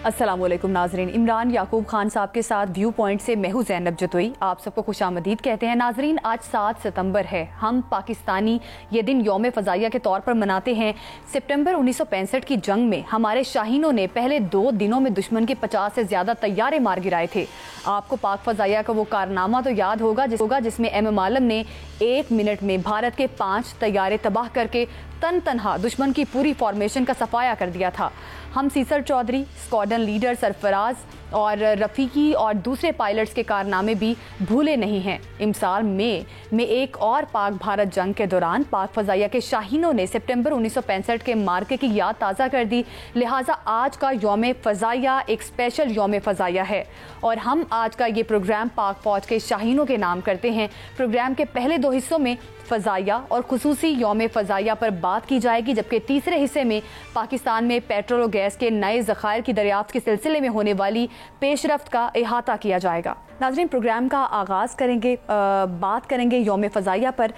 अस्सलामुअलैकुम नाजरीन, इमरान याकूब खान साहब के साथ व्यू पॉइंट से मैं हूं ज़ैनब जतोई। आप सबको खुशामदीद कहते हैं। नाजरीन, आज 7 सितंबर है। हम पाकिस्तानी ये दिन यौम फ़ज़ाइया के तौर पर मनाते हैं। सितंबर 1965 की जंग में हमारे शाहीनों ने पहले 2 दिनों में दुश्मन के 50 से ज़्यादा तैयारे मार गिराए थे। आपको पाक फ़ज़ाइया का वो कारनामा तो याद होगा जिसमें एम आलम ने 1 मिनट में भारत के 5 तैयारे तबाह करके तनहा दुश्मन की पूरी फॉर्मेशन का सफाया कर दिया था। हम सीसर चौधरी, स्क्वाड्रन लीडर सरफराज और रफ़ीकी और दूसरे पायलट्स के कारनामे भी भूले नहीं हैं। इमसाल में एक और पाक भारत जंग के दौरान पाक फ़ज़ाइया के शाहीनों ने सितंबर 1965 के मार्के की याद ताज़ा कर दी। लिहाजा आज का यौम फ़ज़ाइया एक स्पेशल यौम फ़ज़ाइया है और हम आज का ये प्रोग्राम पाक फ़ौज के शाहीनों के नाम करते हैं। प्रोग्राम के पहले 2 हिस्सों में फ़ज़ाइया और खुसूसी यौम फ़ज़ाइया पर बात की जाएगी, जबकि तीसरे हिस्से में पाकिस्तान में पेट्रोल और गैस के नए ज़खायर की दरियाफ्त के सिलसिले में होने वाली पेशरफ्त का अहाता किया जाएगा। नाज़रीन, प्रोग्राम का आगाज़ करेंगे, बात करेंगे यौम फ़ज़ाइया पर।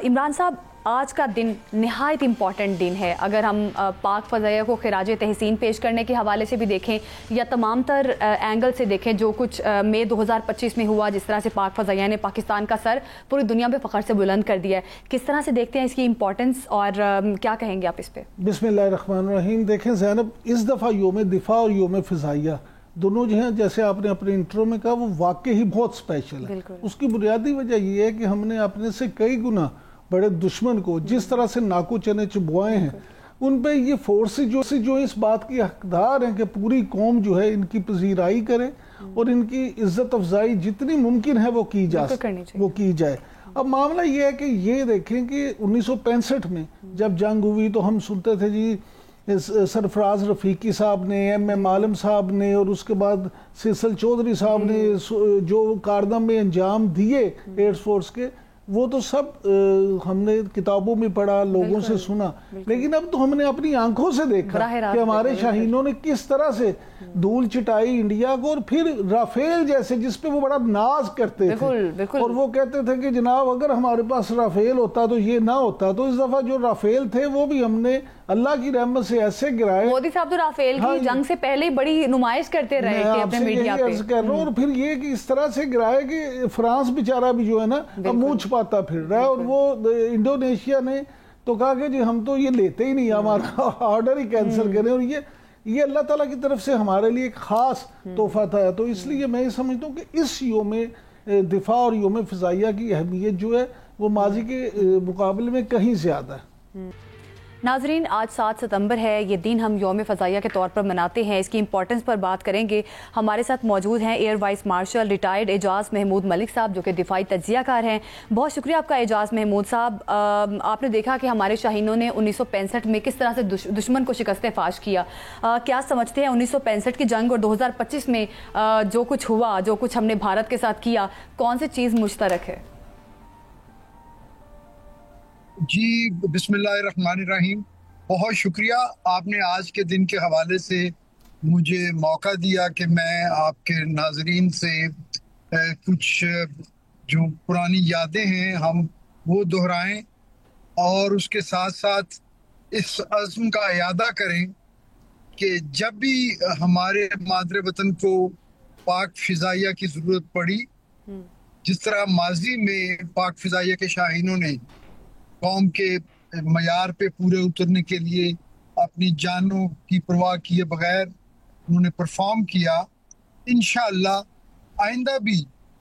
इमरान साहब, आज का दिन नहायत इम्पॉर्टेंट दिन है। अगर हम पाक फ़ज़ाइया को खिराज तहसीन पेश करने के हवाले से भी देखें या तमाम तर एंगल से देखें, जो कुछ मई 2025 में हुआ, जिस तरह से पाक फ़ज़ाइया ने पाकिस्तान का सर पूरी दुनिया में फ़ख्र से बुलंद कर दिया है, किस तरह से देखते हैं इसकी इम्पोर्टेंस और क्या कहेंगे आप इस पर? बिस्मिल्लाहिर्रहमानिर्रहीम। देखें ज़ैनब, इस दफ़ा यौम दिफा और यौम फ़ज़ाइया दोनों जो हैं, जैसे आपने अपने इंट्रो में कहा, वो वाकई ही बहुत स्पेशल है। उसकी बुनियादी वजह यह है कि हमने अपने से कई गुना बड़े दुश्मन को जिस तरह से नाकू चने चुबवाए हैं, उन पे ये फोर्सेस जो इस बात की हकदार हैं कि पूरी कौम जो है इनकी पजीराई करे और इनकी इज्जत अफजाई जितनी मुमकिन है वो की जाए। अब मामला ये है कि ये देखें कि 1965 में जब जंग हुई तो हम सुनते थे जी सरफराज रफ़ीकी साहब ने, एम आलम साहब ने और उसके बाद सीसल चौधरी साहब ने जो कारनामे अंजाम दिए एयर फोर्स के, वो तो सब हमने किताबों में पढ़ा, लोगों से सुना, लेकिन अब तो हमने अपनी आंखों से देखा कि हमारे शाहीनों ने किस तरह से धूल चिटाई इंडिया को। और फिर राफेल जैसे, जिसपे वो बड़ा नाज करते थे और वो कहते थे कि जनाब अगर हमारे पास राफेल होता तो ये ना होता। तो इस दफा जो राफेल थे वो भी हमने अल्लाह की रहमत से ऐसे गिराए। मोदी साहब तो राफेल की जंग से पहले बड़ी नुमाइश करते रहे थे अपने मीडिया पे। कर रहा हूं। और फिर ये कि इस तरह से गिराए कि फ्रांस बेचारा भी जो है ना अब मुंह छुपाता फिर रहा है। और वो इंडोनेशिया ने तो कहा कि जी हम तो ये लेते ही नहीं, हमारा ऑर्डर ही कैंसिल करें। और ये अल्लाह ताला की तरफ से हमारे लिए एक खास तोहफा था। तो इसलिए मैं ये समझता हूँ कि इस यौम दिफा और यौम फ़ज़ाइया की अहमियत जो है वो माजी के मुकाबले में कहीं ज़्यादा है। नाजरीन, आज 7 सितंबर है। ये दिन हम यौम फ़ज़ाइया के तौर पर मनाते हैं। इसकी इंपॉर्टेंस पर बात करेंगे। हमारे साथ मौजूद हैं air vice marshal retired Ejaz Mahmood Malik साहब, जो कि दिफाई तज्ज़ियाकार हैं। बहुत शुक्रिया आपका एजाज महमूद साहब। आपने देखा कि हमारे शाहीनों ने 1965 में किस तरह से दुश्मन को शिकस्त फाश किया। क्या समझते हैं 1965 की जंग और 2025 में जो कुछ हुआ, जो कुछ हमने भारत के साथ किया, कौन सी चीज़ मुश्तरक है? जी बिस्मिल्लाहिर्रहमानिर्रहीम। बहुत शुक्रिया, आपने आज के दिन के हवाले से मुझे मौका दिया कि मैं आपके नाजरीन से कुछ जो पुरानी यादें हैं हम वो दोहराएं और उसके साथ साथ इस अज़्म का इयादा करें कि जब भी हमारे मादरे वतन को पाक फ़ज़ाइया की ज़रूरत पड़ी, जिस तरह माजी में पाक फ़ज़ाइया के शाहीनों ने कौम के मयार पे पूरे उतरने के लिए अपनी जानों की परवाह किए बगैर उन्होंने परफॉर्म किया, इंशाअल्लाह आइंदा भी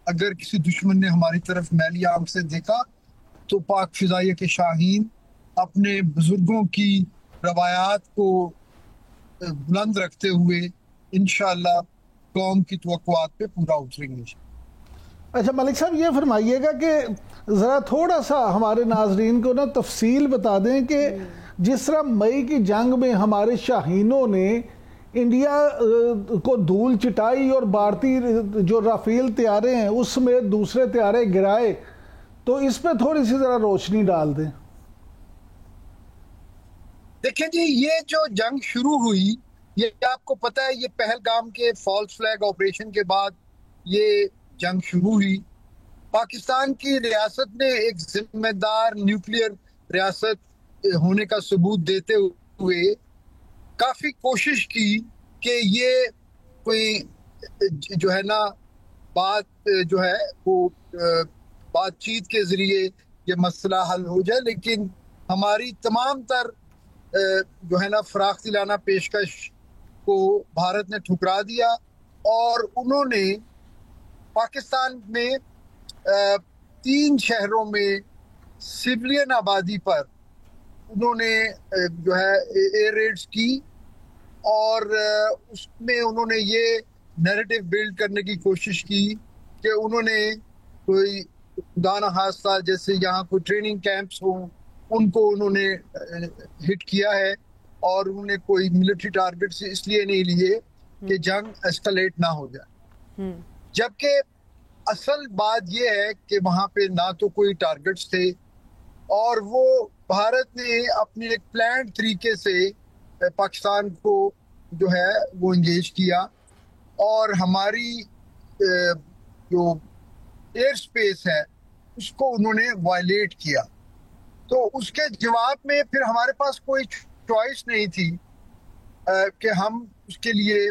अगर किसी दुश्मन ने हमारी तरफ मैली आंख से देखा तो पाक फ़ज़ाइया के शाहीन अपने बुजुर्गों की रवायात को बुलंद रखते हुए इंशाअल्लाह कौम की तवक्कुआत पे पूरा उतरेंगे। अच्छा मलिक साहब, ये फरमाइएगा कि ज़रा थोड़ा सा हमारे नाजरीन को ना तफसील बता दें कि जिस तरह मई की जंग में हमारे शाहीनों ने इंडिया को धूल चिटाई और भारतीय जो राफेल तैयारे हैं उसमें दूसरे तैयारे गिराए, तो इस पर थोड़ी सी ज़रा रोशनी डाल दें। देखिए जी, ये जो जंग शुरू हुई, ये आपको पता है, ये पहलगाम के फॉल्स फ्लैग ऑपरेशन के बाद ये जंग शुरू हुई। पाकिस्तान की रियासत ने एक जिम्मेदार न्यूक्लियर रियासत होने का सबूत देते हुए काफी कोशिश की कि ये कोई जो है ना बात जो है वो बातचीत के जरिए ये मसला हल हो जाए, लेकिन हमारी तमाम तर जो है ना फराख दिलाना पेशकश को भारत ने ठुकरा दिया और उन्होंने पाकिस्तान में 3 शहरों में सिविलियन आबादी पर उन्होंने जो है एयर रेड्स की और उसमें उन्होंने ये नैरेटिव बिल्ड करने की कोशिश की कि उन्होंने कोई खुदा न खास्ता जैसे यहाँ कोई ट्रेनिंग कैंप्स हो उनको उन्होंने हिट किया है और उन्होंने कोई मिलिट्री टारगेट्स इसलिए नहीं लिए कि जंग एस्केलेट ना हो जाए, जबकि असल बात ये है कि वहाँ पे ना तो कोई टारगेट्स थे और वो भारत ने अपने एक प्लान तरीके से पाकिस्तान को जो है वो इंगेज किया और हमारी जो एयर स्पेस है उसको उन्होंने वायलेट किया। तो उसके जवाब में फिर हमारे पास कोई चॉइस नहीं थी कि हम उसके लिए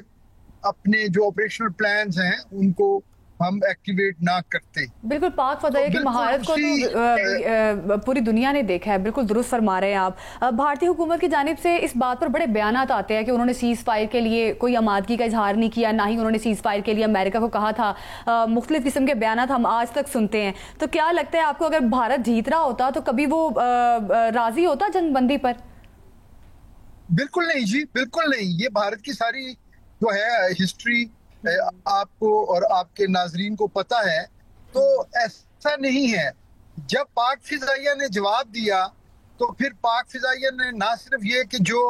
अपने जो ऑपरेशनल प्लान्स हैं उनको हम एक्टिवेट ना करते। बिल्कुल, पाक फदाइया की महारत को तो पूरी दुनिया ने देखा है। बिल्कुल दुरुस्त फरमा रहे हैं आप। भारतीय हुकूमत की जानिब से इस बात पर बड़े बयानात आते हैं कि उन्होंने सीज़ फायर के लिए कोई आमादगी का इजहार नहीं किया, ना ही उन्होंने सीज़ फायर के लिए अमेरिका को कहा था। मुख्तलिफ किस्म के बयानात हम आज तक सुनते हैं। तो क्या लगता है आपको, अगर भारत जीत रहा होता तो कभी वो राजी होता जंगबंदी पर? बिल्कुल नहीं जी, बिल्कुल नहीं। ये भारत की सारी जो है हिस्ट्री आपको और आपके नाजरीन को पता है, तो ऐसा नहीं है। जब पाक फिजाइया ने जवाब दिया तो फिर पाक फिजाइया ने ना सिर्फ ये कि जो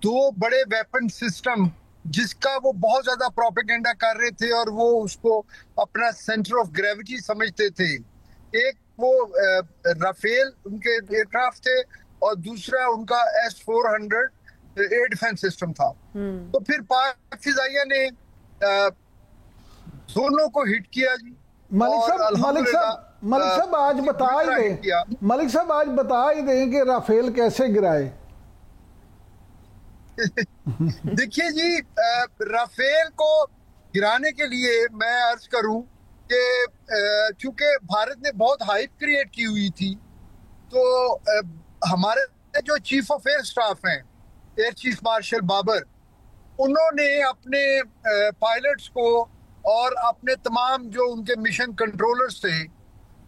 2 बड़े वेपन सिस्टम जिसका वो बहुत ज्यादा प्रोपेगेंडा कर रहे थे और वो उसको अपना सेंटर ऑफ ग्रेविटी समझते थे, एक वो राफेल उनके एयरक्राफ्ट थे और दूसरा उनका S-400 एयर डिफेंस सिस्टम था। तो फिर पाक फिजाइया ने दोनों को हिट किया जी। मलिक साहब आज बता ही दें कि राफेल कैसे गिराए। देखिए जी, राफेल को गिराने के लिए मैं अर्ज करूं कि चूंकि भारत ने बहुत हाइप क्रिएट की हुई थी, तो हमारे जो चीफ ऑफ एयर स्टाफ हैं, एयर चीफ मार्शल बाबर, उन्होंने अपने पायलट्स को और अपने तमाम जो उनके मिशन कंट्रोलर्स थे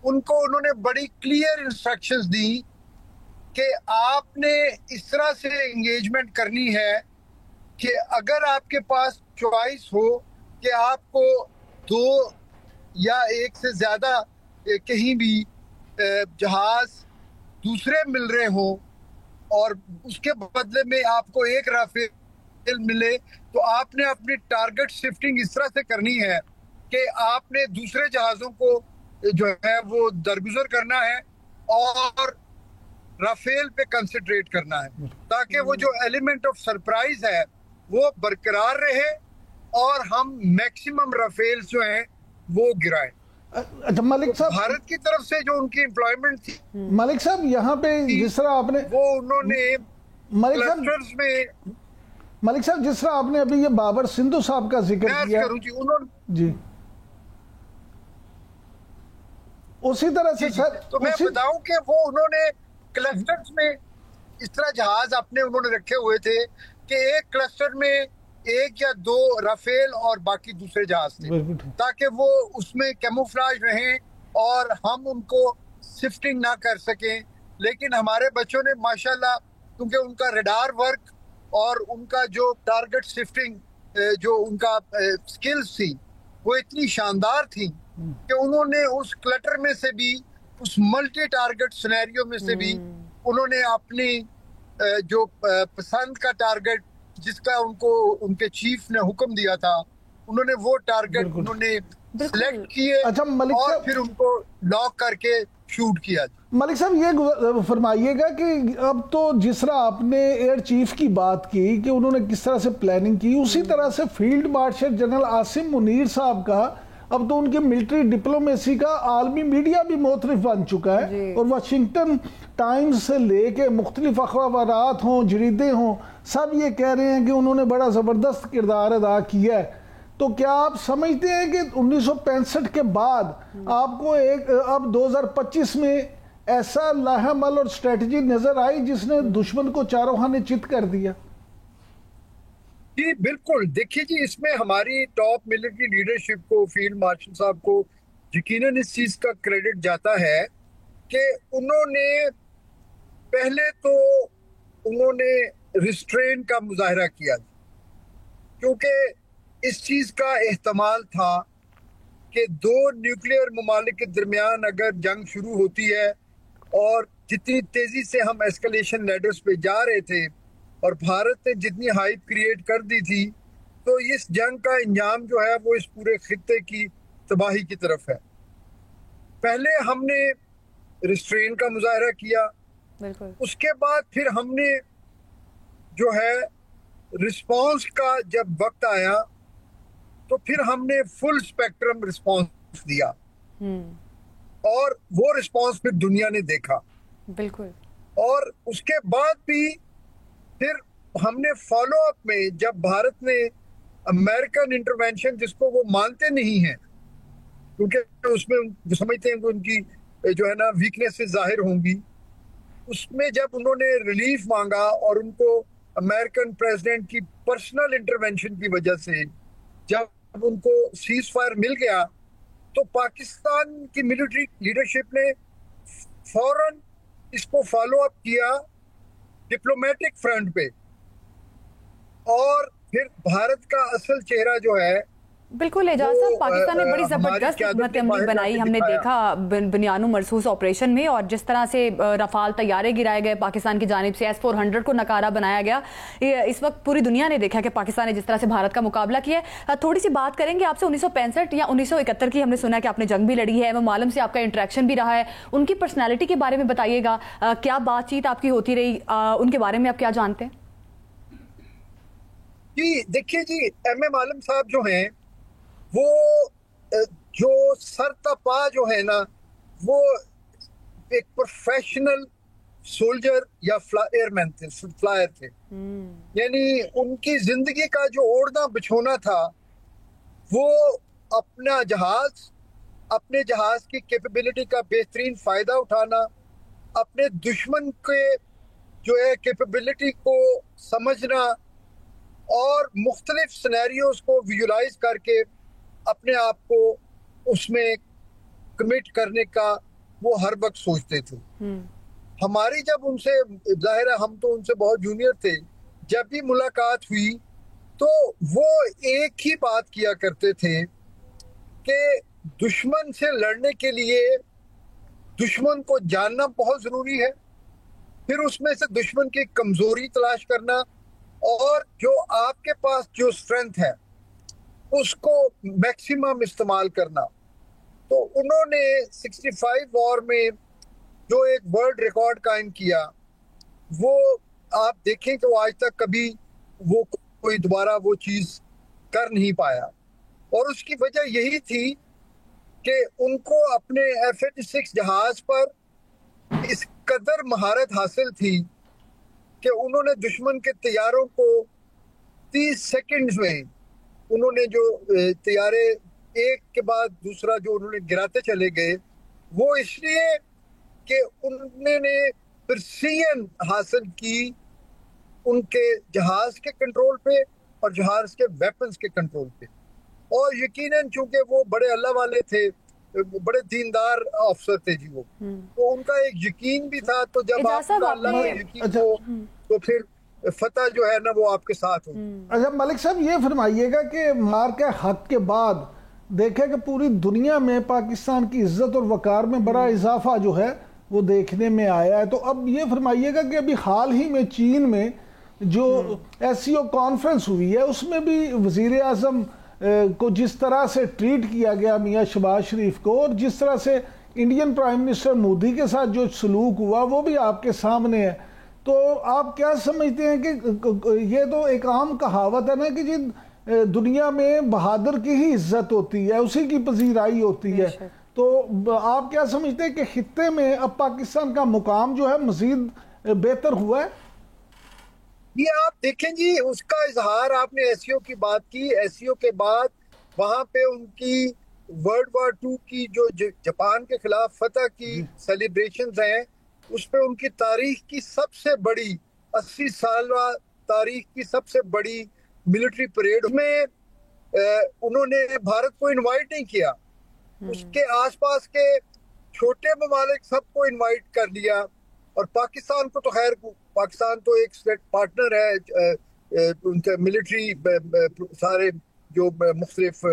उनको उन्होंने बड़ी क्लियर इंस्ट्रक्शंस दी कि आपने इस तरह से एंगेजमेंट करनी है कि अगर आपके पास चॉइस हो कि आपको 2 या 1 से ज़्यादा कहीं भी जहाज दूसरे मिल रहे हो और उसके बदले में आपको 1 राफेल मिले, तो आपने अपनी टारगेट शिफ्टिंग इस तरह से करनी है कि आपने दूसरे जहाज़ों को जो है वो दरगुजर करना है और राफेल पे कंसंट्रेट करना है, ताकि वो जो एलिमेंट ऑफ सरप्राइज है वो बरकरार रहे और हम मैक्सिमम राफेल जो हैं वो गिराएं। अच्छा मलिक साहब, भारत की तरफ से जो उनकी एम्प्लॉयमेंट थी, मलिक साहब यहाँ पे जिस तरह आपने वो उन्होंने क्लस्टर्स में, मलिक साहब जिस तरह आपने अभी ये बाबर सिंधु साहब का जिक्र किया जी, उन्होंने जी उसी तरह से सर, तो मैं बताऊं कि वो उन्होंने क्लस्टर्स में इस तरह जहाज अपने उन्होंने रखे हुए थे कि एक क्लस्टर में 1 या 2 राफेल और बाकी दूसरे जहाज थे, ताकि वो उसमें कैमोफ्लेज रहें और हम उनको शिफ्टिंग ना कर सकें। लेकिन हमारे बच्चों ने माशाल्लाह, क्योंकि उनका रडार वर्क और उनका जो टारगेट शिफ्टिंग जो उनका स्किल्स थी वो इतनी शानदार थी कि उन्होंने उस क्लटर में से भी, उस मल्टी टारगेट सिनेरियो में से भी उन्होंने अपनी जो पसंद का टारगेट जिसका उनको उनके चीफ ने हुक्म दिया था, उन्होंने वो टारगेट उन्होंने सिलेक्ट किए। अच्छा मलिक और साहब, फिर उनको लॉक करके शूट किया। मलिक साहब ये फरमाइएगा कि अब तो जिस तरह आपने एयर चीफ की बात की कि उन्होंने किस तरह से प्लानिंग की, उसी तरह से field marshal general Asim Munir साहब का अब तो उनके मिलिट्री डिप्लोमेसी का आलमी मीडिया भी मुख्तलिफ बन चुका है और वाशिंगटन टाइम्स से लेके मुख्तलिफ अखबारात हों, जरीदे हों, सब ये कह रहे हैं कि उन्होंने बड़ा ज़बरदस्त किरदार अदा किया है। तो क्या आप समझते हैं कि 1965 के बाद आपको एक अब 2025 में ऐसा लाहेमल और स्ट्रेटजी नजर आई जिसने दुश्मन को चारों खाने चित कर दिया? जी बिल्कुल, देखिए जी, इसमें हमारी टॉप मिलिट्री लीडरशिप को, फील्ड मार्शल साहब को यकीनन इस चीज का क्रेडिट जाता है कि उन्होंने पहले तो रिस्ट्रेन का मुजाहरा किया, क्योंकि इस चीज का एहतमाल था कि दो न्यूक्लियर ममालिक के दरमियान अगर जंग शुरू होती है और जितनी तेजी से हम एस्केलेशन लैडर्स पे जा रहे थे और भारत ने जितनी हाइप क्रिएट कर दी थी, तो इस जंग का अंजाम जो है वो इस पूरे खित्ते की तबाही की तरफ है। पहले हमने रिस्ट्रेन का मुजाहरा किया, उसके बाद फिर हमने जो है रिस्पांस का जब वक्त आया तो फिर हमने फुल स्पेक्ट्रम रिस्पांस दिया और वो रिस्पांस फिर दुनिया ने देखा। बिल्कुल। और उसके बाद भी फिर हमने फॉलो अप में, जब भारत ने अमेरिकन इंटरवेंशन, जिसको वो मानते नहीं हैं क्योंकि उसमें समझते हैं कि उनकी जो है ना वीकनेसेस जाहिर होंगी, उसमें जब उन्होंने रिलीफ मांगा और उनको अमेरिकन प्रेसिडेंट की पर्सनल इंटरवेंशन की वजह से जब उनको सीज फायर मिल गया, तो पाकिस्तान की मिलिट्री लीडरशिप ने फौरन इसको फॉलो अप किया डिप्लोमेटिक फ्रंट पे, और फिर भारत का असल चेहरा जो है, बिल्कुल एजाज साहब, पाकिस्तान ने बड़ी जबरदस्त हिकमत अमली बनाई। हमने देखा बुनियानु मरसूस ऑपरेशन में, और जिस तरह से रफाल तैयारे गिराए गए पाकिस्तान की जानिब से, S-400 को नकारा बनाया गया। इस वक्त पूरी दुनिया ने देखा कि पाकिस्तान ने जिस तरह से भारत का मुकाबला किया है। थोड़ी सी बात करेंगे आपसे 1965 या 1971 की। हमने सुना कि आपने जंग भी लड़ी है, इमाम आलम से आपका इंटरेक्शन भी रहा है। उनकी पर्सनैलिटी के बारे में बताइएगा, क्या बातचीत आपकी होती रही, उनके बारे में आप क्या जानते हैं? जी देखिए जी, इमाम आलम साहब जो हैं वो जो सरतपा जो है ना, वो एक प्रोफेशनल सोल्जर या एयरमैन थे, फ्लायर थे। यानी उनकी जिंदगी का जो ओढ़ना बिछोना था वो अपना जहाज, अपने जहाज की कैपेबिलिटी का बेहतरीन फायदा उठाना, अपने दुश्मन के जो है कैपेबिलिटी को समझना और मुख्तलिफ सिनेरियोज को विजुलाइज करके अपने आप को उसमें कमिट करने का वो हर वक्त सोचते थे। हमारी जब उनसे, जाहिर है हम तो उनसे बहुत जूनियर थे, जब भी मुलाकात हुई तो वो एक ही बात किया करते थे कि दुश्मन से लड़ने के लिए दुश्मन को जानना बहुत जरूरी है, फिर उसमें से दुश्मन की कमजोरी तलाश करना, और जो आपके पास जो स्ट्रेंथ है उसको मैक्सिमम इस्तेमाल करना। तो उन्होंने 65 वॉर में जो एक वर्ल्ड रिकॉर्ड कायम किया, वो आप देखें कि वो आज तक कभी वो कोई दोबारा वो चीज कर नहीं पाया, और उसकी वजह यही थी कि उनको अपने F-86 जहाज पर इस कदर महारत हासिल थी कि उन्होंने दुश्मन के तैयारों को 30 सेकंड्स में, उन्होंने जो तैयारे एक के बाद दूसरा जो उन्होंने गिराते चले गए, वो इसलिए कि उन्होंने प्रिसीजन हासिल की उनके जहाज के कंट्रोल पे और जहाज के वेपन्स के कंट्रोल पे। और यकीनन चूंकि वो बड़े अल्लाह वाले थे, बड़े दीनदार अफसर थे जी वो, तो उनका एक यकीन भी था। तो जब आप अल्लाह में यकीन हो तो फिर फतह जो है ना वो आपके साथ हो। अच्छा मलिक साहब, ये फरमाइएगा कि मार के हक के बाद देखे कि पूरी दुनिया में पाकिस्तान की इज्जत और वकार में बड़ा इजाफा जो है वो देखने में आया है, तो अब ये फरमाइएगा कि अभी हाल ही में चीन में जो SCO कॉन्फ्रेंस हुई है उसमें भी वजीर आजम को जिस तरह से ट्रीट किया गया मियाँ शहबाज शरीफ को, और जिस तरह से इंडियन प्राइम मिनिस्टर मोदी के साथ जो सलूक हुआ वो भी आपके सामने है। तो आप क्या समझते हैं कि ये तो एक आम कहावत है ना कि जी दुनिया में बहादुर की ही इज्जत होती है, उसी की पजीराई होती है, तो आप क्या समझते हैं कि खित्ते में अब पाकिस्तान का मुकाम जो है मजीद बेहतर हुआ है? ये आप देखें जी, उसका इजहार आपने SCO की बात की, SCO के बाद वहां पे उनकी वर्ल्ड वॉर 2 की जो जापान के खिलाफ फतह की सेलिब्रेशंस हैं, उस पे उनकी तारीख की सबसे बड़ी 80 साल तारीख की सबसे बड़ी मिलिट्री परेड में उन्होंने भारत को इनवाइट नहीं किया। उसके आसपास के छोटे ममालिक सबको इनवाइट कर लिया, और पाकिस्तान को तो खैर, पाकिस्तान तो एक पार्टनर है उनके मिलिट्री सारे जो मुख्तलिफ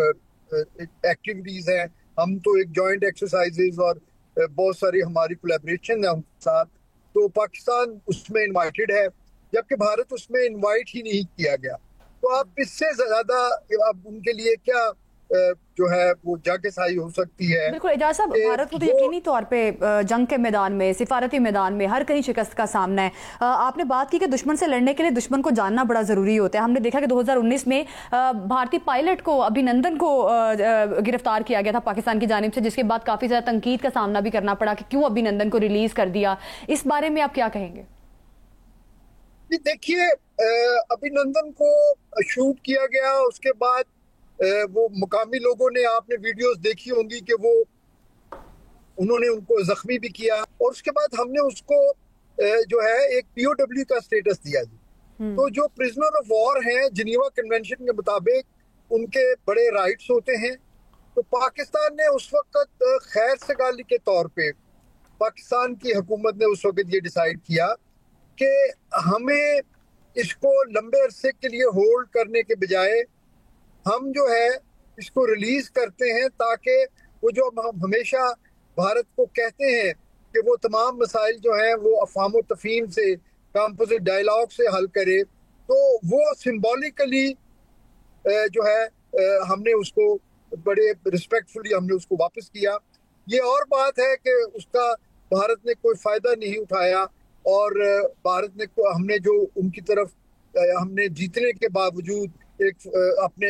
एक्टिविटीज हैं, हम तो एक जॉइंट एक्सरसाइजेज और बहुत सारी हमारी कोलैबोरेशन है उनके साथ, तो पाकिस्तान उसमें इनवाइटेड है, जबकि भारत उसमें इनवाइट ही नहीं किया गया। तो आप इससे ज्यादा अब उनके लिए क्या जो है वो जागसाई हो सकती है। बिल्कुल एजाज साहब, भारत को तो यकीनी तौर पे जंग के मैदान में, सिफारती मैदान में हर कहीं शिकस्त का सामना है। आपने बात की कि दुश्मन से लड़ने के लिए दुश्मन को जानना बड़ा जरूरी होता है। हमने देखा कि 2019 में भारतीय पायलट को, अभिनंदन को गिरफ्तार किया गया था पाकिस्तान की जानिब से, जिसके बाद काफी ज्यादा तनकीद का सामना भी करना पड़ा कि क्यों अभिनंदन को रिलीज कर दिया। इस बारे में आप क्या कहेंगे? देखिए, अभिनंदन को शूट किया गया, उसके बाद वो मुकामी लोगों ने, आपने वीडियोस देखी होंगी कि वो उन्होंने उनको जख्मी भी किया, और उसके बाद हमने उसको जो है एक POW का स्टेटस दिया जी। तो जो प्रिजनर ऑफ वॉर हैं, जिनीवा कन्वेंशन के मुताबिक उनके बड़े राइट्स होते हैं। तो पाकिस्तान ने उस वक्त खैर सगाली के तौर पे, पाकिस्तान की हुकूमत ने उस वक्त ये डिसाइड किया कि हमें इसको लंबे अरसे के लिए होल्ड करने के बजाय हम जो है इसको रिलीज करते हैं, ताकि वो जो हम हमेशा भारत को कहते हैं कि वो तमाम मसाइल जो हैं वो अफवाम व तफहीम से, कंपोजिट डायलॉग से हल करे। तो वो सिंबॉलिकली जो है हमने उसको बड़े रिस्पेक्टफुली हमने उसको वापस किया। ये और बात है कि उसका भारत ने कोई फायदा नहीं उठाया, और भारत ने हमने जो उनकी तरफ हमने जीतने के बावजूद हमने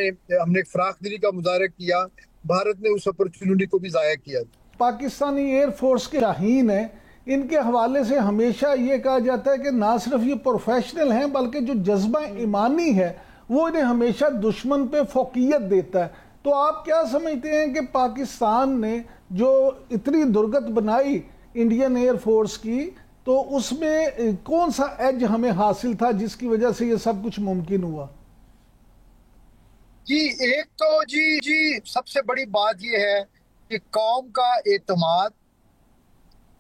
एक फराख दिली का मुजाहरा किया, भारत ने उस अपॉर्चुनिटी को भी जाया किया। पाकिस्तानी एयरफोर्स के शाहीन है, इनके हवाले से हमेशा ये कहा जाता है कि ना सिर्फ ये प्रोफेशनल हैं, बल्कि जो जज्बा ईमानी है वो इन्हें हमेशा दुश्मन पे फोकियत देता है। तो आप क्या समझते हैं कि पाकिस्तान ने जो इतनी दुर्गत बनाई इंडियन एयरफोर्स की, तो उसमें कौन सा एज हमें हासिल था जिसकी वजह से ये सब कुछ मुमकिन हुआ? जी, एक तो जी सबसे बड़ी बात यह है कि कौम का एतमाद,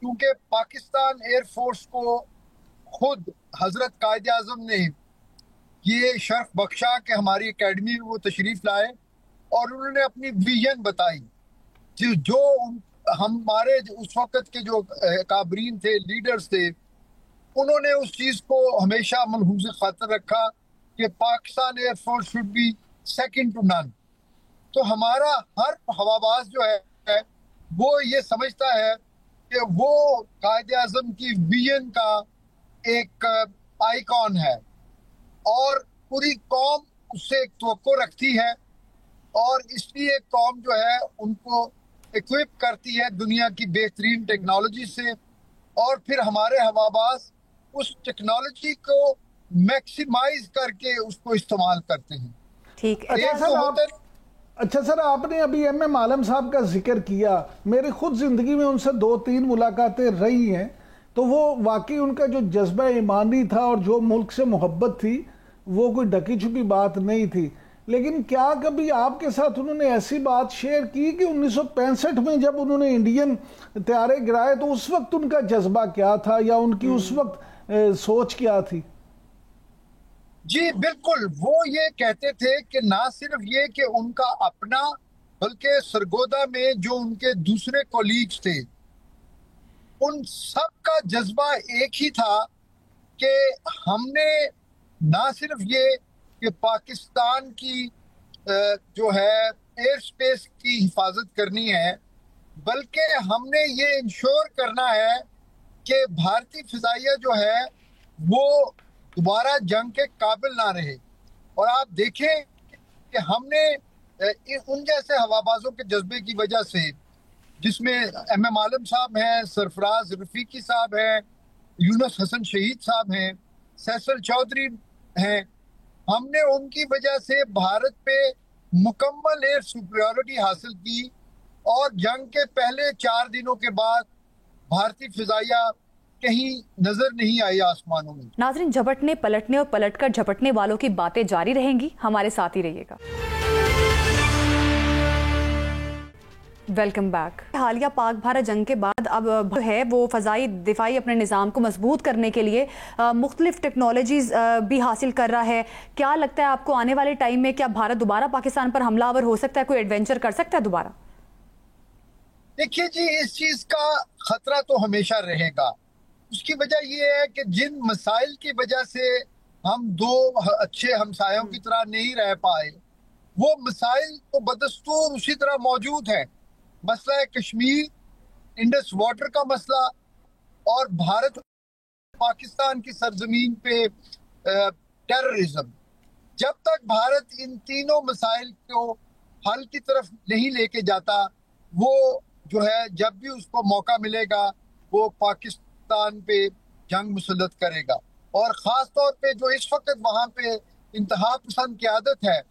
क्योंकि पाकिस्तान एयरफोर्स को खुद हजरत कायद आजम ने ये शर्फ बख्शा कि हमारी एकेडमी में वो तशरीफ लाए, और उन्होंने अपनी विजन बताई। जो हमारे उस वक्त के जो काबरीन थे, लीडर्स थे, उन्होंने उस चीज को हमेशा मलहूज़ खातर रखा कि Pakistan air force should be second to none. तो हमारा हर हवाबाज जो है वो ये समझता है कि वो कायद आज़म की विजन का एक आइकॉन है, और पूरी कौम उससे एक तवक्को रखती है, और इसलिए कौम जो है उनको इक्विप करती है दुनिया की बेहतरीन टेक्नोलॉजी से, और फिर हमारे हवाबाज उस टेक्नोलॉजी को मैक्सिमाइज करके उसको इस्तेमाल करते हैं। ठीक। अच्छा सर, आपने अभी MM आलम साहब का जिक्र किया। मेरी खुद जिंदगी में उनसे 2-3 मुलाकातें रही हैं, तो वो वाकई उनका जो जज्बा ईमानी था और जो मुल्क से मोहब्बत थी, वो कोई ढकी छुपी बात नहीं थी। लेकिन क्या कभी आपके साथ उन्होंने ऐसी बात शेयर की कि 1965 में जब उन्होंने इंडियन तैयारे गिराए, तो उस वक्त उनका जज्बा क्या था, या उनकी उस वक्त सोच क्या थी? जी बिल्कुल, वो ये कहते थे कि ना सिर्फ ये कि उनका अपना, बल्कि सरगोदा में जो उनके दूसरे कोलीग्स थे, उन सब का जज्बा एक ही था कि हमने ना सिर्फ ये कि पाकिस्तान की जो है एयर स्पेस की हिफाजत करनी है, बल्कि हमने ये इंश्योर करना है कि भारतीय फिजाइया जो है वो दोबारा जंग के काबिल ना रहे। और आप देखें कि हमने उन जैसे हवाबाजों के जज्बे की वजह से, जिसमें MM आलम साहब हैं, सरफराज रफीकी साहब हैं, यूनुस हसन शहीद साहब हैं, फैसल चौधरी हैं, हमने उनकी वजह से भारत पे मुकम्मल एयर सुपीरियरिटी हासिल की और जंग के पहले 4 दिनों के बाद भारतीय फिजाइया कहीं नजर नहीं आई आसमानों में। नाज़रीन, झपटने पलटने और पलटकर झपटने वालों की बातें जारी रहेंगी, हमारे साथ ही रहिएगा। Welcome back. हालिया पाक भारत जंग के बाद अब है वो फ़ज़ाई दिफाई अपने निज़ाम को मजबूत करने के लिए मुख्तलिफ टेक्नोलॉजीज़ भी हासिल कर रहा है। क्या लगता है आपको आने वाले टाइम में क्या भारत दोबारा पाकिस्तान पर हमलावर हो सकता है, कोई एडवेंचर कर सकता है दोबारा? देखिए जी, इस चीज का खतरा तो हमेशा रहेगा। उसकी वजह यह है कि जिन मसाइल की वजह से हम दो अच्छे हमसायों की तरह नहीं रह पाए, वो मसाइल तो बदस्तूर उसी तरह मौजूद है। मसला है कश्मीर, इंडस वाटर का मसला और भारत पाकिस्तान की सरजमीन पे टेररिज्म। जब तक भारत इन तीनों मसाइल को हल की तरफ नहीं लेके जाता, वो जो है जब भी उसको मौका मिलेगा वो पाकिस्तान पे जंग मुसल्लत करेगा। और ख़ास तौर पे जो इस वक्त वहाँ पे इंतहा पसंद क़यादत है,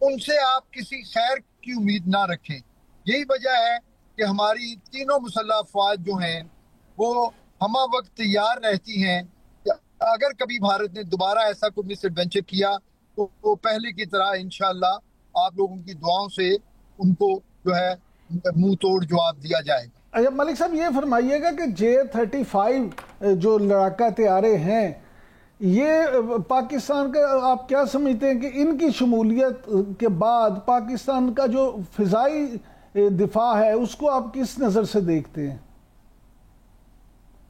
उनसे आप किसी खैर की उम्मीद ना रखें। यही वजह है कि हमारी तीनों मुसल्लह अफवाज जो हैं वो हमा वक्त तैयार रहती हैं कि अगर कभी भारत ने दोबारा ऐसा कोई मिस एडवेंचर किया तो वो पहले की तरह इंशाअल्लाह आप लोगों की दुआओं से उनको जो है मुंह तोड़ जवाब दिया जाएगा। अच्छा मलिक साहब, ये फरमाइएगा कि J-35 जो लड़ाका तैयारे हैं, ये पाकिस्तान का आप क्या समझते हैं कि इनकी शमूलियत के बाद पाकिस्तान का जो फिजाई दिफा है उसको आप किस नज़र से देखते हैं?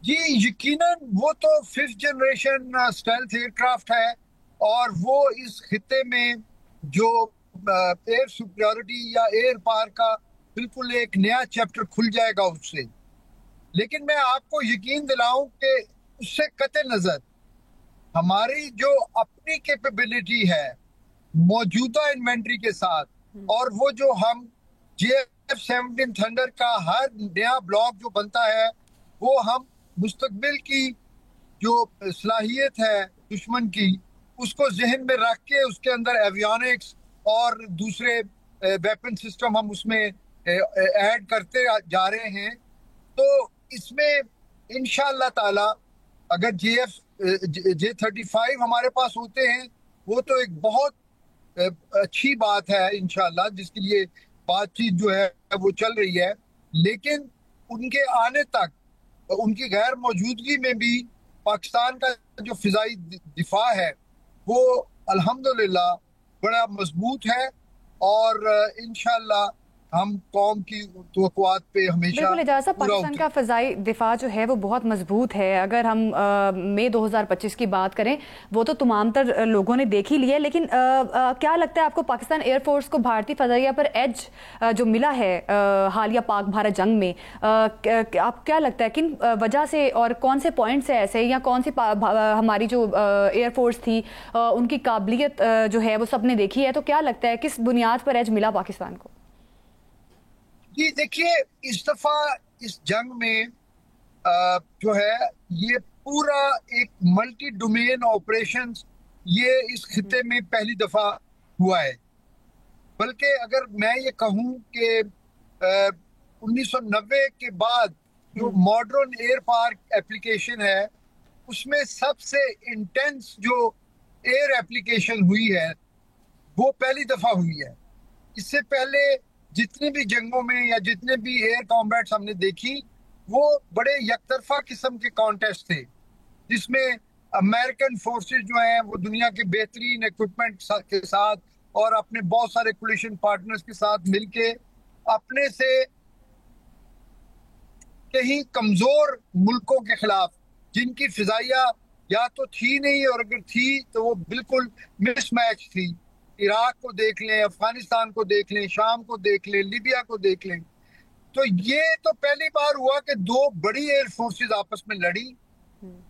जी यकीनन वो तो 5th जनरेशन स्टेल्थ एयरक्राफ्ट है और वो इस खिते में जो एयर सुपीरियरिटी या एयर पावर का बिल्कुल एक नया चैप्टर खुल जाएगा उससे। लेकिन मैं आपको यकीन दिलाऊं कि उससे कते नजर हमारी जो अपनी कैपेबिलिटी है मौजूदा इन्वेंट्री के साथ, और वो जो हम JF-17 थंडर का हर नया ब्लॉक जो बनता है वो हम मुस्तकबिल की जो सलाहियत है दुश्मन की उसको जहन में रख के उसके अंदर एवियोनिक्स और दूसरे वेपन सिस्टम हम उसमें ऐड करते जा रहे हैं। तो इसमें इंशाअल्लाह ताला अगर J-35 हमारे पास होते हैं वो तो एक बहुत अच्छी बात है इंशाअल्लाह, जिसके लिए बातचीत जो है वो चल रही है। लेकिन उनके आने तक उनकी गैर मौजूदगी में भी पाकिस्तान का जो फिजाई दिफा है वो अल्हम्दुलिल्लाह बड़ा मजबूत है और इंशाअल्लाह हम कौम की तवक्कुआत पे हमेशा बिल्कुल इजाज़ साहब, पाकिस्तान का फ़ज़ाई दिफा जो है वो बहुत मजबूत है। अगर हम मई 2025 की बात करें वो तो तमाम तर लोगों ने देख ही लिया, लेकिन क्या लगता है आपको पाकिस्तान एयरफोर्स को भारतीय फ़ज़ाइया पर एज जो मिला है हालिया पाक भारत जंग में, आप क्या लगता है किन वजह से और कौन से पॉइंट्स है ऐसे, या कौन सी हमारी जो एयरफोर्स थी उनकी काबिलियत जो है वो सबने देखी है, तो क्या लगता है किस बुनियाद पर एज मिला पाकिस्तान को? जी देखिए, इस दफा इस जंग में जो है ये पूरा एक मल्टी डोमेन ऑपरेशन ये इस खिते में पहली दफा हुआ है। बल्कि अगर मैं ये कहूँ कि 1990 के बाद जो मॉडर्न एयर पावर एप्लीकेशन है उसमें सबसे इंटेंस जो एयर एप्लीकेशन हुई है वो पहली दफा हुई है। इससे पहले जितनी भी जंगों में या जितने भी एयर कॉम्बैट्स हमने देखी वो बड़े यकतरफा किस्म के कॉन्टेस्ट थे, जिसमें अमेरिकन फोर्सेस जो हैं वो दुनिया के बेहतरीन इक्विपमेंट के साथ और अपने बहुत सारे कोलिशन पार्टनर्स के साथ मिलके अपने से कहीं कमजोर मुल्कों के खिलाफ जिनकी फिजाइया या तो थी नहीं और अगर थी तो वो बिल्कुल मिसमैच थी। इराक को देख लें, अफगानिस्तान को देख लें, शाम को देख लें, लीबिया को देख लें। तो ये तो पहली बार हुआ कि दो बड़ी एयर फोर्सेस आपस में लड़ी,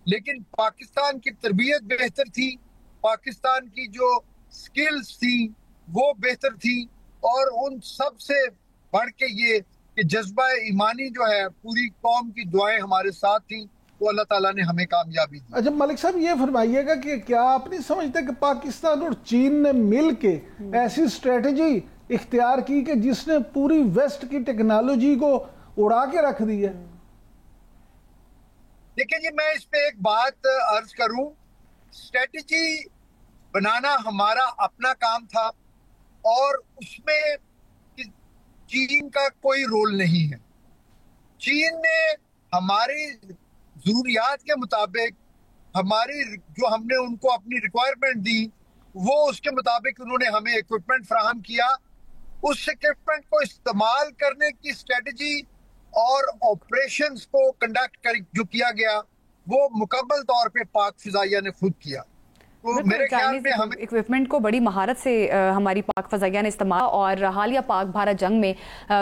लेकिन पाकिस्तान की तरबियत बेहतर थी, पाकिस्तान की जो स्किल्स थी वो बेहतर थी और उन सब से बढ़ के ये कि जज्बा ईमानी जो है पूरी कौम की दुआएं हमारे साथ थी तो अल्लाह ताला ने हमें कामयाबी दी। अच्छा मलिक साहब, ये फरमाइएगा कि क्या आप नहीं समझते कि पाकिस्तान और चीन ने मिल के ऐसी स्ट्रेटजी इख्तियार की कि जिसने पूरी वेस्ट की टेक्नोलॉजी को उड़ा के रख दी है? देखिए जी, मैं इस पे एक बात अर्ज करूं, स्ट्रेटजी बनाना हमारा अपना काम था और उसमें चीन का कोई रोल नहीं है। चीन ने हमारी जरूरियात के मुताबिक हमारी जो हमने उनको अपनी रिक्वायरमेंट दी वो उसके मुताबिक उन्होंने हमें इक्विपमेंट फराहम किया। उस इक्विपमेंट को इस्तेमाल करने की स्ट्रेटजी और ऑपरेशंस को कंडक्ट जो किया गया वो मुकम्मल तौर पे पाक फिजाइया ने खुद किया। तो मेरे ख्याल में हमें इक्विपमेंट को बड़ी महारत से हमारी पाक फजाइया ने इस्तेमाल, और हालिया पाक भारत जंग में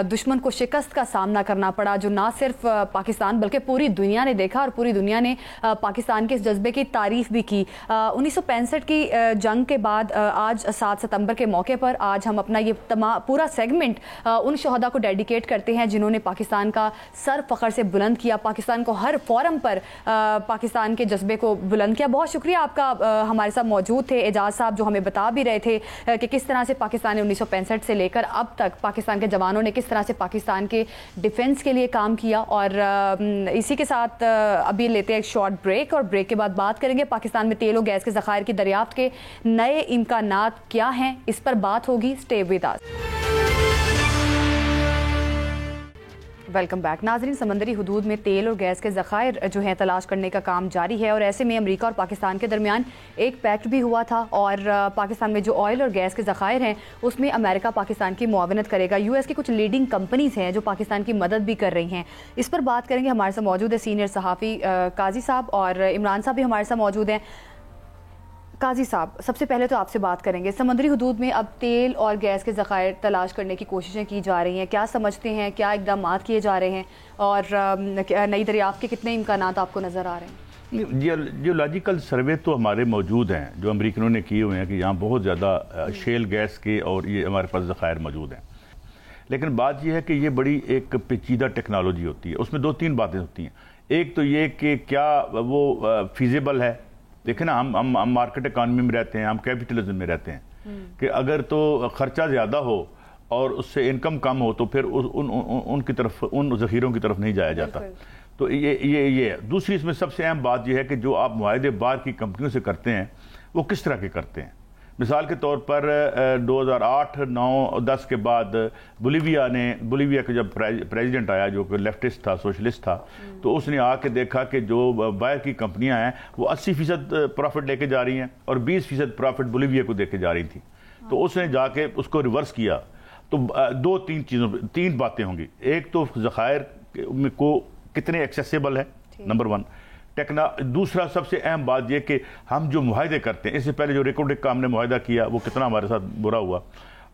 दुश्मन को शिकस्त का सामना करना पड़ा, जो ना सिर्फ पाकिस्तान बल्कि पूरी दुनिया ने देखा और पूरी दुनिया ने पाकिस्तान के इस जज्बे की तारीफ भी की। 1965 की जंग के बाद आज 7 सितंबर के मौके पर आज हम अपना ये पूरा सेगमेंट उन शहदा को डेडिकेट करते हैं जिन्होंने पाकिस्तान का सर फख्र से बुलंद किया, पाकिस्तान को हर फोरम पर पाकिस्तान के जज्बे को बुलंद किया। बहुत शुक्रिया आपका, हमारे साथ मौजूद थे एजाज साहब, जो हमें बता भी रहे थे कि किस तरह से पाकिस्तान ने 1965 से लेकर अब तक पाकिस्तान के जवानों ने किस तरह से पाकिस्तान के डिफेंस के लिए काम किया। और इसी के साथ अभी लेते हैं एक शॉर्ट ब्रेक, और ब्रेक के बाद बात करेंगे पाकिस्तान में तेल और गैस के ज़खायर की दरियाफ्त के नए इम्कानात क्या हैं, इस पर बात होगी। Stay with us. Welcome back नाजरीन। समंदरी हुदूद में तेल और गैस के ज़खायर जो हैं तलाश करने का काम जारी है, और ऐसे में अमेरिका और पाकिस्तान के दरमियान एक पैक्ट भी हुआ था, और पाकिस्तान में जो ऑयल और गैस के ज़खायर हैं उसमें अमेरिका पाकिस्तान की मुआवनत करेगा। यूएस की कुछ लीडिंग कंपनीज हैं जो पाकिस्तान की मदद भी कर रही हैं। इस पर बात करेंगे। हमारे साथ मौजूद है सीनियर सहाफ़ी काजी साहब, और इमरान साहब भी हमारे साथ मौजूद हैं। काजी साहब, सबसे पहले तो आपसे बात करेंगे, समुद्री हुदूद में अब तेल और गैस के ज़खायर तलाश करने की कोशिशें की जा रही हैं, क्या समझते हैं, क्या इक़दाम किए जा रहे हैं, और नई दरियाफ्त के कितने इम्कानात आपको नज़र आ रहे हैं? जियोलॉजिकल सर्वे तो हमारे मौजूद हैं जो अमरीकनों ने किए हुए हैं कि यहाँ बहुत ज़्यादा शेल गैस के और ये हमारे पास ज़खायर मौजूद हैं। लेकिन बात यह है कि ये बड़ी एक पेचीदा टेक्नोलॉजी होती है, उसमें 2-3 बातें होती हैं। एक तो ये कि क्या वो फीजिबल है। देखें ना, हम मार्केट इकॉनमी में रहते हैं, हम कैपिटलिज्म में रहते हैं कि अगर तो खर्चा ज़्यादा हो और उससे इनकम कम हो तो फिर उनकी तरफ, उन ज़ख़ीरों की तरफ नहीं जाया जाता। तो ये दूसरी इसमें सबसे अहम बात यह है कि जो आप मुआहदे बाहर की कंपनियों से करते हैं वो किस तरह के करते हैं। मिसाल के तौर पर 2008, 9, 10 के बाद बोलीविया का जब प्रेसिडेंट आया जो कि लेफ्टिस्ट था, सोशलिस्ट था, तो उसने आके देखा कि जो बाहर की कंपनियां हैं वो 80% प्रॉफिट लेके जा रही हैं और 20% प्रॉफिट बोलीविया को देके जा रही थी। तो उसने जाके उसको रिवर्स किया। तो 2-3 बातें होंगी। एक तो ज़खायर को कितने एक्सेसिबल है, नंबर 1। दूसरा सबसे अहम बात यह कि हम जो मुआहदे करते हैं, इससे पहले जो रिकॉर्डिक का हमने मुआहदा किया वो कितना हमारे साथ बुरा हुआ,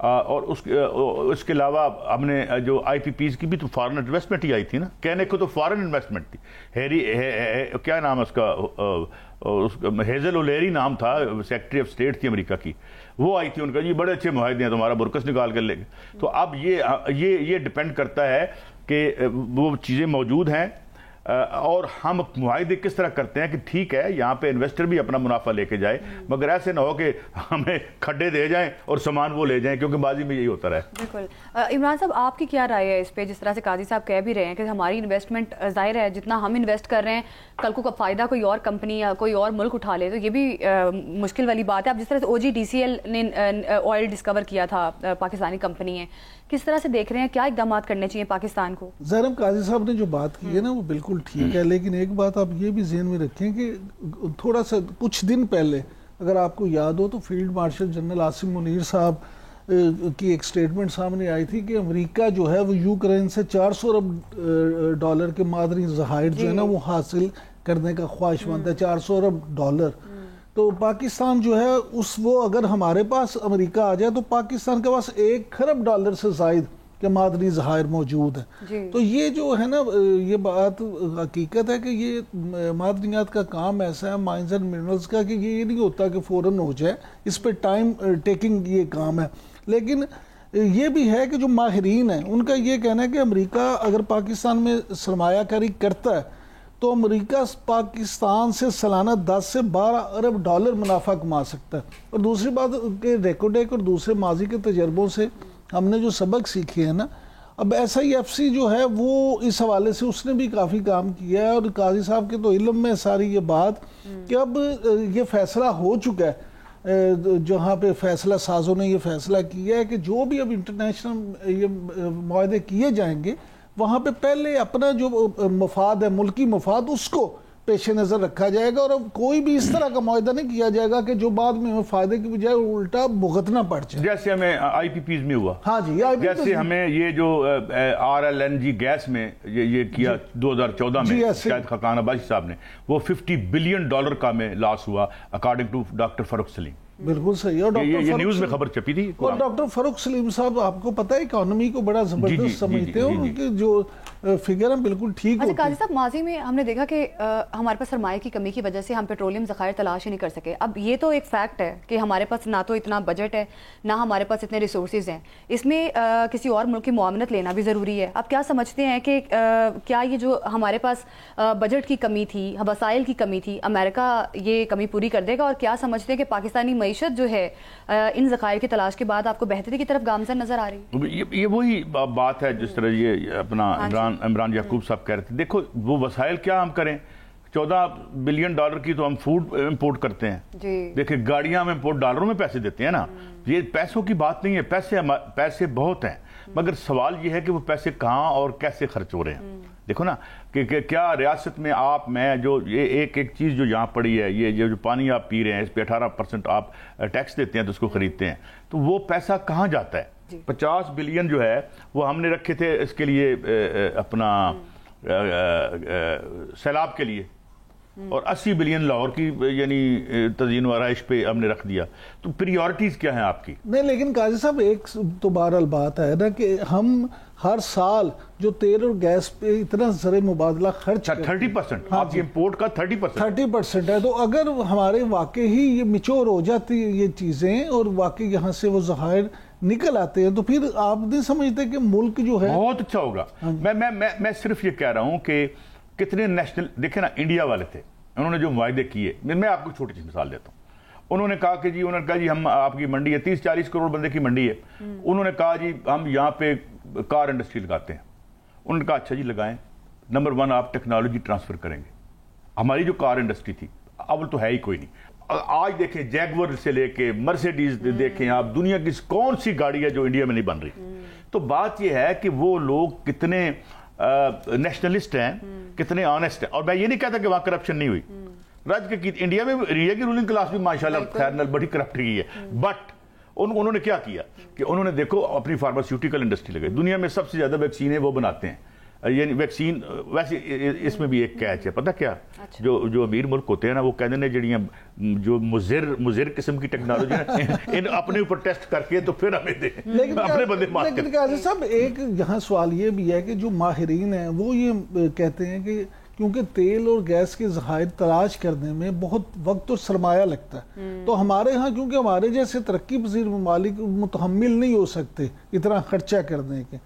और उसके अलावा हमने जो IPPs की भी तो फॉरेन इन्वेस्टमेंट ही आई थी ना, कहने को तो फॉरेन इन्वेस्टमेंट थी। क्या नाम है उसका, हेजल ओलेरी नाम था, सेक्रेटरी ऑफ स्टेट थी अमेरिका की, वो आई थी, उनका ये बड़े अच्छे मुआहदे हैं, तुम्हारा बुरकस निकाल कर लेंगे। तो अब ये डिपेंड करता है कि वो चीज़ें मौजूद हैं और हम मुआहदे किस तरह करते हैं कि ठीक है यहाँ पे इन्वेस्टर भी अपना मुनाफा लेके जाए, मगर ऐसे ना हो कि हमें खड्डे दे जाएं और सामान वो ले जाएं, क्योंकि बाजी में यही होता रहा है। बिल्कुल। इमरान साहब, आपकी क्या राय है इस पे? जिस तरह से काजी साहब कह भी रहे हैं कि हमारी इन्वेस्टमेंट जाहिर है जितना हम इन्वेस्ट कर रहे हैं कल को फ़ायदा कोई और कंपनी या कोई और मुल्क उठा ले तो ये भी मुश्किल वाली बात है। अब जिस तरह से OGDCL ने ऑयल डिस्कवर किया था, पाकिस्तानी कंपनी है, किस तरह से देख रहे हैं, क्या इकदाम करने चाहिए पाकिस्तान को? ज़हरम, काजी साहब ने जो बात की है ना वो बिल्कुल ठीक है, लेकिन एक बात आप ये भी ज़हन में रखें कि थोड़ा सा कुछ दिन पहले अगर आपको याद हो तो field marshal general Asim Munir साहब की एक स्टेटमेंट सामने आई थी कि अमेरिका जो है वो यूक्रेन से $400 अरब के मादनी ज़खायर जो है ना वो हासिल करने का ख्वाहिशमंद है। $400 अरब। तो पाकिस्तान जो है वो अगर हमारे पास अमेरिका आ जाए तो पाकिस्तान के पास $1 खरब से ज़ायद के मादनी ज़खायर मौजूद है। तो ये जो है ना, ये बात हकीकत है कि ये मादनियात का काम ऐसा है, माइंस एंड मिनरल्स का, कि ये नहीं होता कि फ़ौरन हो जाए, इस पर टाइम टेकिंग ये काम है। लेकिन ये भी है कि जो माहिरीन हैं उनका ये कहना है कि अमेरिका अगर पाकिस्तान में सरमायाकारी करता है तो अमेरिका पाकिस्तान से सालाना 10 से 12 अरब डॉलर मुनाफा कमा सकता है। और दूसरी बात कि रेकोडेक और दूसरे माजी के तजर्बों से हमने जो सबक सीखे हैं ना, अब SIFC जो है वो इस हवाले से उसने भी काफ़ी काम किया है। और काजी साहब के तो इल्म में सारी ये बात कि अब ये फैसला हो चुका है, जहाँ पे फैसला साजों ने ये फैसला किया है कि जो भी अब इंटरनेशनल ये मुआहदे किए जाएंगे वहाँ पे पहले अपना जो मफाद है, मुल्की मफाद, उसको पेश नज़र रखा जाएगा। और अब कोई भी इस तरह का मुआहदा नहीं किया जाएगा कि जो बाद में हमें फायदे की बजाय उल्टा भुगतना पड़ जाए, जैसे हमें IPPs में हुआ। हाँ जी, जैसे हमें ये जो RLNG गैस में ये किया 2014 में शायद खाकान अब्बासी साहब ने, वो $50 बिलियन का में लॉस हुआ according to doctor Farrukh Salim. बिल्कुल सही। और ये न्यूज में खबर छपी थी। और डॉक्टर फरूख सलीम साहब आपको पता है इकोनॉमी को बड़ा जबरदस्त समझते हैं, उनके जो फिगर है बिल्कुल ठीक होते हैं। काजी साहब, माजी में हमने देखा कि हमारे पास सरमाए की कमी की वजह से हम पेट्रोलियम ज़खायर तलाश ही नहीं कर सके। अब ये तो एक फैक्ट है कि हमारे पास ना तो इतना बजट है, ना हमारे पास इतने रिसोर्सेज हैं, इसमें किसी और मुल्क की मुआवनत लेना भी ज़रूरी है। अब क्या समझते हैं कि क्या ये जो हमारे पास बजट की कमी थी, वसाइल की कमी थी, अमेरिका ये कमी पूरी कर देगा? और क्या समझते हैं कि पाकिस्तानी मईशत जो है इन ज़खायर की तलाश के बाद आपको बेहतरी की तरफ गामज़न नजर आ रही है? ये वही बात है जिस तरह ये अपना इमरान याकूब साहब कह रहे थे। देखो वो वसाइल क्या हम करें, $14 बिलियन की तो हम फूड इंपोर्ट करते हैं। देखिए गाड़ियां हम इंपोर्ट डॉलरों में पैसे देते हैं ना, ये पैसों की बात नहीं है, पैसे बहुत हैं, मगर सवाल ये है कि वो पैसे कहाँ और कैसे खर्च हो रहे हैं। देखो ना कि क्या रियासत में आप मैं जो ये एक चीज़ जो यहाँ पड़ी है, ये जो पानी आप पी रहे हैं इस पे 18% आप टैक्स देते हैं तो उसको खरीदते हैं, तो वो पैसा कहाँ जाता है? 50 बिलियन जो है वो हमने रखे थे इसके लिए अपना सैलाब के लिए, और 80 बिलियन लाहौर की यानी तज़ीन व आराइश पे हमने रख दिया। तो प्रायोरिटीज क्या हैं आपकी? नहीं, लेकिन काजी साहब एक तो बहरहाल बात है ना कि हम हर साल जो तेल और गैस पे इतना ज़र मुबादला खर्च 30% आपकी इंपोर्ट का 30% है, तो अगर हमारे वाकई ही ये मिच्योर हो जाती है ये चीज़ें और वाकई यहाँ से वो ज़खायर निकल आते हैं, तो फिर आप नहीं समझते कि मुल्क जो है बहुत अच्छा होगा? मैं सिर्फ ये कह रहा हूँ कि कितने नेशनल, देखे ना इंडिया वाले थे, उन्होंने जो वायदे किए, मैं आपको छोटी सी मिसाल देता हूँ। उन्होंने कहा कि जी हम आपकी मंडी है 30-40 करोड़ बंदे की मंडी है, उन्होंने कहा जी हम यहाँ पे कार इंडस्ट्री लगाते हैं। उन्होंने कहा अच्छा जी लगाएं, नंबर 1 आप टेक्नोलॉजी ट्रांसफर करेंगे। हमारी जो कार इंडस्ट्री थी अव्वल तो है ही कोई नहीं, आज देखें जैगवर से लेके मर्सिडीज देखें आप, दुनिया की कौन सी गाड़ी है जो इंडिया में नहीं बन रही। तो बात यह है कि वो लोग कितने नेशनलिस्ट हैं, कितने ऑनेस्ट हैं। और मैं ये नहीं कहता कि वहां करप्शन नहीं हुई, राज्य की इंडिया में इंडिया की रूलिंग क्लास भी माशाल्लाह खैर बड़ी करप्ट की है, बट उन्होंने क्या किया कि उन्होंने देखो अपनी फार्मास्यूटिकल इंडस्ट्री लगाई, दुनिया में सबसे ज्यादा वैक्सीन है वो बनाते हैं, यानी वैक्सीन। वैसे इसमें भी एक कैच है, पता क्या? अच्छा। जो अमीर मुल्क होते हैं ना वो कहते हैं जड़ियाँ जो मुजिर किस्म की टेक्नोलॉजी है इन अपने ऊपर टेस्ट करके तो फिर हमें दे, लेकिन अपने बंदे मार। लेकिन काजी साहब एक यहाँ सवाल ये भी है कि जो माहिरीन हैं वो ये कहते हैं कि क्योंकि तेल और गैस के ज़खायर तलाश करने में बहुत वक्त और सरमाया लगता है, तो हमारे यहाँ क्योंकि हमारे जैसे तरक्की पजीर ममालिक मुतहम्मिल नहीं हो सकते इतना खर्चा करने के,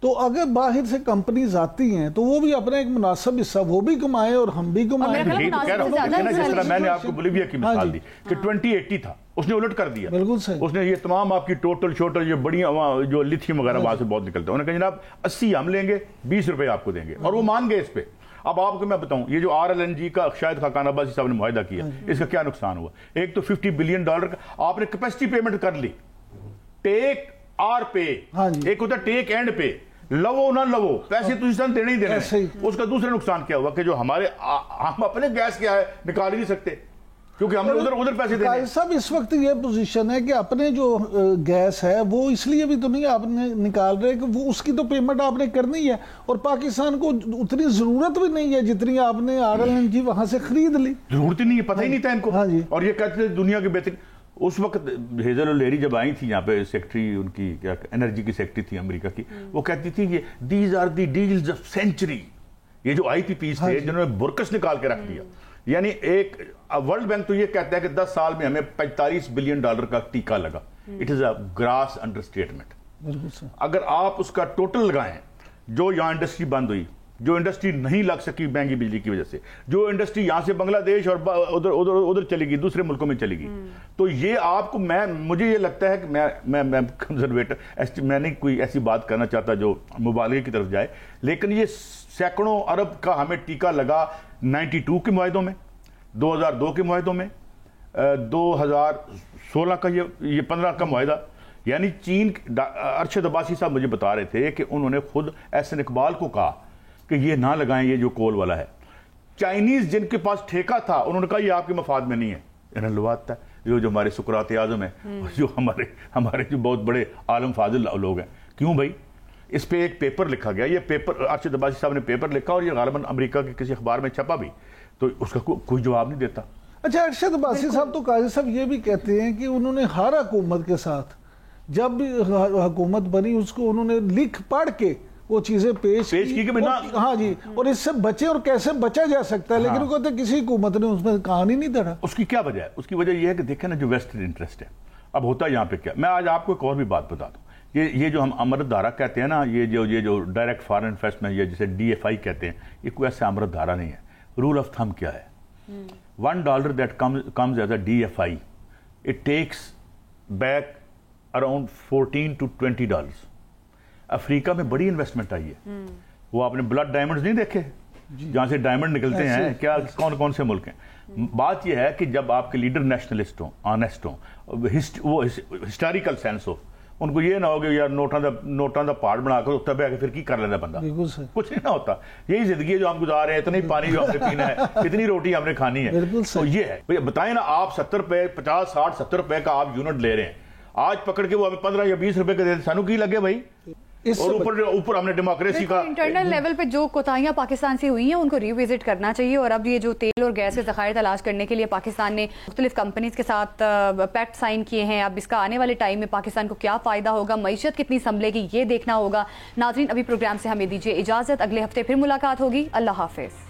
तो अगर बाहर से कंपनीज आती हैं तो वो भी अपना एक मुनासिब हिस्सा वो भी कमाए और हम भी कमाएं। जिस तरह मैंने आपको बोलीविया की मिसाल दी कि 2080 था, उसने उलट कर दिया। बिल्कुल सही। उसने ये तमाम आपकी टोटल जो बढ़िया जो लिथियम वगैरह वहां से बहुत निकलता है, उन्होंने कहा जनाब 80 हम लेंगे, 20 रुपए आपको देंगे, और वो मान गए इस पे। अब आपको मैं बताऊं ये जो RLNG का शायद खाकान अब्बासी साहब ने मुआहिदा किया, इसका क्या नुकसान हुआ? एक तो $50 बिलियन का आपने कैपेसिटी पेमेंट कर ली, टेक और पे, एक होता टेक एंड पे, लवो ना लवो पैसे तुझे देने ही देने। उसका दूसरा नुकसान क्या हुआ कि जो हमारे हम अपने गैस क्या है निकाल ही नहीं सकते क्योंकि हमने उधर पैसे देने। सब इस वक्त ये पोजीशन है कि अपने जो गैस है वो इसलिए भी तो नहीं आपने निकाल रहे कि वो उसकी तो पेमेंट आपने करनी है, और पाकिस्तान को उतनी जरूरत भी नहीं है जितनी आपने RLNG वहां से खरीद ली। जरूरत ही नहीं है, पता ही नहीं था इनको। हाँ जी। और ये कहते थे दुनिया के बेहतर। उस वक्त हेजल लेरी जब आई थी यहाँ पे सेक्रेटरी, उनकी क्या एनर्जी की सेक्रेटरी थी अमेरिका की, वो कहती थी कि these are the deals of century. ये जो IPPs थे जिन्होंने बुरकस निकाल के रख दिया, यानी एक वर्ल्ड बैंक तो ये कहता है कि 10 साल में हमें $45 बिलियन का टीका लगा। It is a grass understatement. अगर आप उसका टोटल लगाएं जो यहाँ इंडस्ट्री बंद हुई, जो इंडस्ट्री नहीं लग सकी महंगी बिजली की वजह से, जो इंडस्ट्री यहाँ से बांग्लादेश और उधर उधर उधर चलेगी, दूसरे मुल्कों में चलेगी। तो ये आपको मुझे ये लगता है कि मैं कंजर्वेटर, मैं नहीं कोई ऐसी बात करना चाहता जो मुबालगे की तरफ जाए, लेकिन ये सैकड़ों अरब का हमें टीका लगा 92 के मुआहदों में, 2002 के मुआहदों में, 2016 का ये 15 का मुआहदा। यानी चीन, अरशद अब्बासी साहब मुझे बता रहे थे कि उन्होंने खुद एहसन इकबाल को कहा कि ये ना लगाएं, ये जो कोल वाला है। चाइनीज जिनके पास ठेका था उन्होंने कहा ये आपके मफाद में नहीं है, इन्हें लुवाता है। जो हमारे सुकरात आजम है, जो हमारे जो बहुत बड़े आलम फाजिल लोग हैं, क्यों भाई? इस पे एक पेपर लिखा गया, ये पेपर अरशद अब्बासी साहब ने पेपर लिखा और ये गालिबन अमेरिका के किसी अखबार में छपा भी, तो उसका कोई जवाब नहीं देता। अच्छा, अरशद अब्बासी साहब तो काजी साहब ये भी कहते हैं कि उन्होंने हर हुकूमत के साथ जब भी हुकूमत बनी उसको उन्होंने लिख पढ़ के वो चीजें पेश की कि बिना, हाँ जी, और इससे बचे और कैसे बचा जा सकता है। लेकिन वो कहते किसी हुकूमत ने उसमें कहानी नहीं धरा। उसकी क्या वजह है? उसकी वजह यह है कि देखें ना, जो वेस्टर्न इंटरेस्ट है। अब होता है यहाँ पे क्या, मैं आज आपको एक और भी बात बता दूं, ये जो हम अमृत धारा कहते हैं ना, ये जो डायरेक्ट फॉरेन इन्वेस्टमेंट, ये जिसे DFI कहते हैं, ये कोई ऐसा अमृत धारा नहीं है। रूल ऑफ थंब क्या है? $1 that comes as a DFI, it takes back around $14 to $20। Africa में बड़ी इन्वेस्टमेंट आई है। वो आपने ब्लड डायमंड्स नहीं देखे जहां से डायमंड निकलते हैं, क्या कौन कौन से मुल्क हैं? बात यह है कि जब आपके लीडर नेशनलिस्ट हो, ऑनेस्ट हो, वो हिस्टोरिकल सेंस हो, उनको ये ना हो कि यार नोटां दा पहाड़ बनाकर उत्तर पे आके फिर की कर लेना बंदा, कुछ नहीं ना होता। यही जिंदगी है जो हम गुजार रहे हैं, इतना ही पानी जो हमने पीना है, इतनी रोटी हमने खानी है, तो ये है। बताएं ना, आप 70 रुपए, 50, 60, 70 रुपए का आप यूनिट ले रहे हैं, आज पकड़ के वो हमें 15 या 20 रुपए के देते, सानू की लगे भाई? और ऊपर हमने डेमोक्रेसी का इंटरनल लेवल पे जो कोताहियां पाकिस्तान से हुई हैं उनको रिविजिट करना चाहिए। और अब ये जो तेल और गैस के ज़खायर तलाश करने के लिए पाकिस्तान ने मुख्तलिफ कंपनीज के साथ पैक्ट साइन किए हैं। अब इसका आने वाले टाइम में पाकिस्तान को क्या फ़ायदा होगा, मईशत कितनी संभलेगी, ये देखना होगा। नाज़रीन, अभी प्रोग्राम से हमें दीजिए इजाज़त, अगले हफ्ते फिर मुलाकात होगी। अल्लाह हाफिज़।